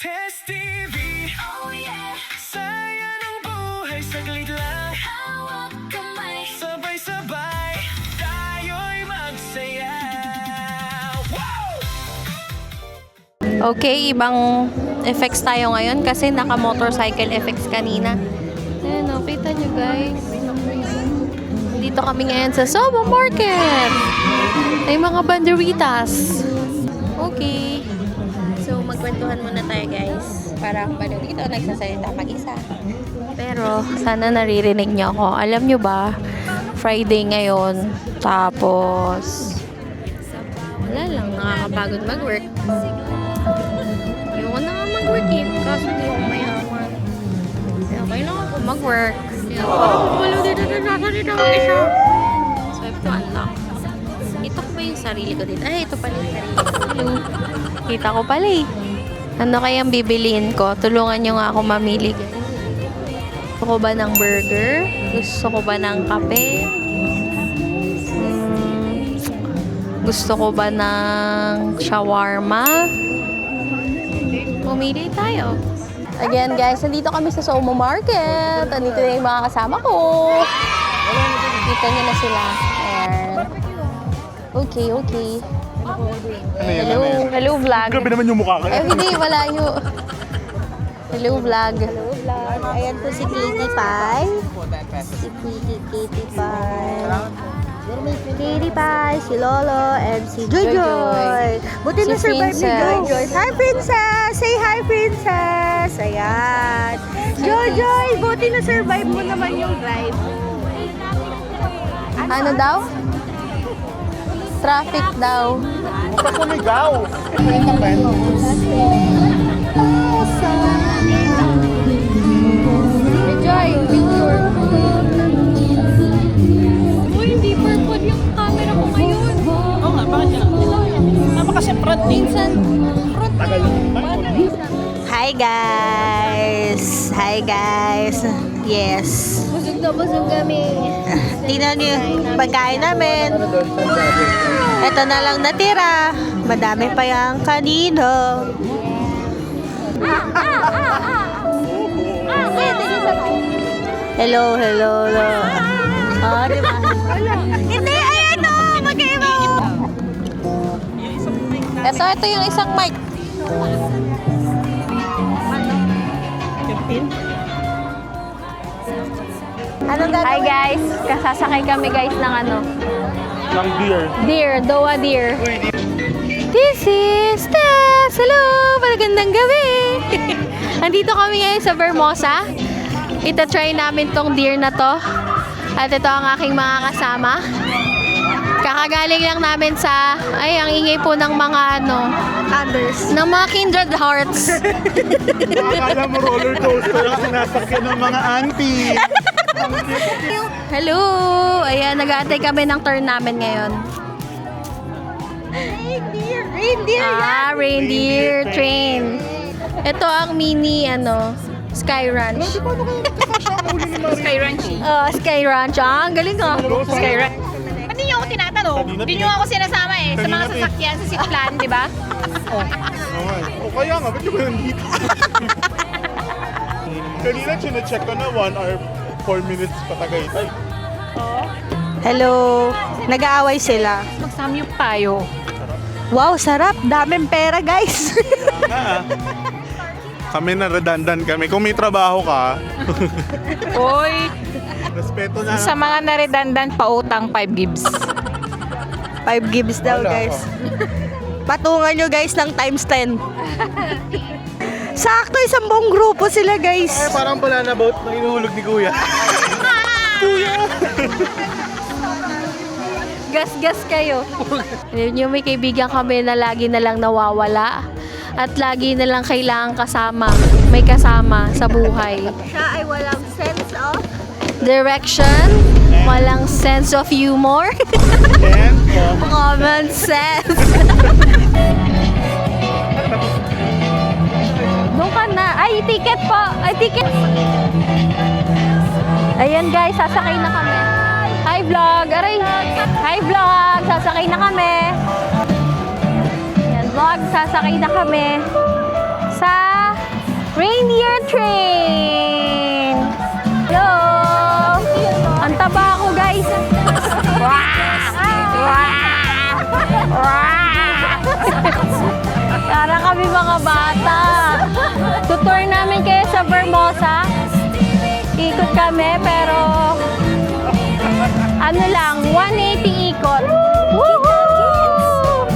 Test TV. Oh yeah. Saya ng buhay saglit lang. Hawak kamay. Sabay-sabay tayo'y magsaya. Wow! Okay, ibang effects tayo ngayon kasi naka-motorcycle effects kanina. Ayan o, kita nyo guys. Dito kami ngayon sa Sobo Market. May mga banderitas. Okay. So, magkwentuhan muna tayo guys. Para ako pala dito nagsasalita mag-isa. Pero, sana naririnig nyo ako. Alam nyo ba, Friday ngayon. Tapos, wala lang, nakakapagod mag-work. Ayoko na nga mag-work eh. Kaso hindi ako mayaman. Kaya kailangan ko mag-work. Kaya parang wala dito mag-isa. So, I have to unlock. Ito ko ba yung sarili ko dito? Ay, ito pala yung sarili ko. Hello. Kita ko pala eh. Ano kayang bibiliin ko? Tulungan nyo nga ako mamili. Gusto ko ba ng burger? Gusto ko ba ng kape? Gusto ko ba ng shawarma? Pumili tayo. Again guys, nandito kami sa Somo Market. Nandito na yung mga kasama ko. Kita nyo na sila. Ayan. Okay. Hello vlog. Grabe naman yung mukha ka. Hindi, malayo. Hello vlog. Ayan po si Katie Pie. Si Katie Pie. Katie Pie, si Lolo, and si Joy. Buti Si na survive ni Princess. Joy. Hi, Princess! Say hi, Princess! Ayan. Joy, buti na survive mo naman yung drive. Ano daw? Traffic daw. Huwag ka sumigaw. Joy, picture. Uy, hindi purple yung camera ko ngayon. Oo nga, bakit yan? Kasi front Minsan, Tagal naman. Hi guys! Yes. busog na busog kami. Tingnan niyo yung pagkain namin. Ito na lang natira. Madami pa yung kanino. Hello. Oh, di ba? Hindi, ayan o! Magkaiba o! Ito yung isang mic. Anong Hi gagawin? guys, kasasakay kami guys ng Ng beer. Doa deer. This is Tess! Hello! Magandang gabi! Andito kami ngayon sa Vermosa. Ita-try namin tong deer na to. At ito ang aking mga kasama. Kakagaling lang namin sa, ang ingay po ng mga Others. ng mga kindred hearts. Akala mo roller coaster ang sinasakyan ng mga auntie. Hello! Ayan, nag-aantay kami ng turn namin ngayon. Reindeer! Reindeer train. Ito ang mini, Sky Ranch. Sky Ranch. Sky Ranch. Ang galing ka. Sky Ranch. Ba't di niyo ako tinatanong? Hindi niyo ako sinasama eh. Sa mga sasakyan, sa sitplan, di ba? O kaya nga, ba't ka ba nandito? Kanina chinecheck ko na 1 hour 4 minutes patagaytay. Hello. Nag-aaway sila. Magsamyup tayo. Wow, sarap. Daming pera, guys. Kami na redundant kami. Kung may trabaho ka, Oy, respeto na. sa mga na-redundant, pautang 5 gibbs. 5 gibbs daw, Wala guys. Patungan nyo, guys, ng times 10. Sakto, isang buong grupo sila, guys. Parang banana boat na inuhulog ni Kuya. Gas-gas kayo. Alam nyo, may kaibigan kami na lagi na lang nawawala. At lagi na lang kailangan kasama. May kasama sa buhay. Siya ay walang sense of... Direction. Walang sense of humor. And, Common sense. Doon ka na. Ay, ticket po. Ay, ticket. Ayan guys, sasakay na kami. Hi vlog. Aray. Hi vlog. Sasakay na kami. Ayan vlog, sasakay na kami sa train! Hello! Ang taba ko, guys! Para kami mga bata. Tutor namin kayo sa Vermosa. Ikot kami, pero ano lang, 180 ikot. Woohoo!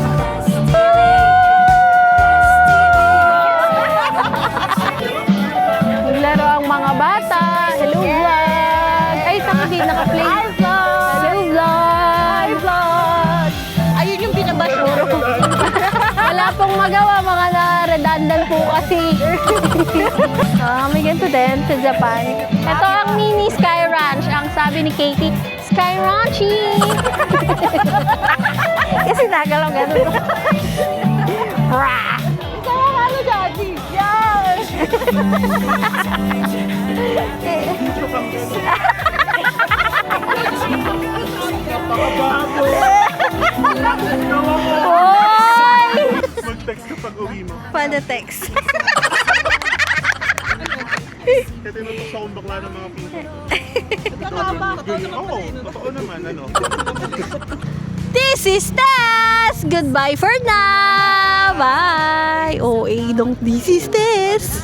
Naglaro ang mga bata. Hello, vlog! Ay, saka di naka-play. Hello, vlog! Ayun yung binabasuro. Wala pong magawa, mga na-redundant po kasi. Kami ganito din sa Japan. Ito ang mini Sky Ranch. Ang sabi ni Katie, Sky Ranchy! Kasi nagalaw ganun. Rah! Ikaw ang ano, Daddy? Yes! Hoy! Mag-text kapag uwi mo. Pwede text. Kaya tinutos akong bakla ng mga pinsan ko. Oo, totoo naman, ano. This is Tess! Goodbye for now! Bye! OA dong this is Tess!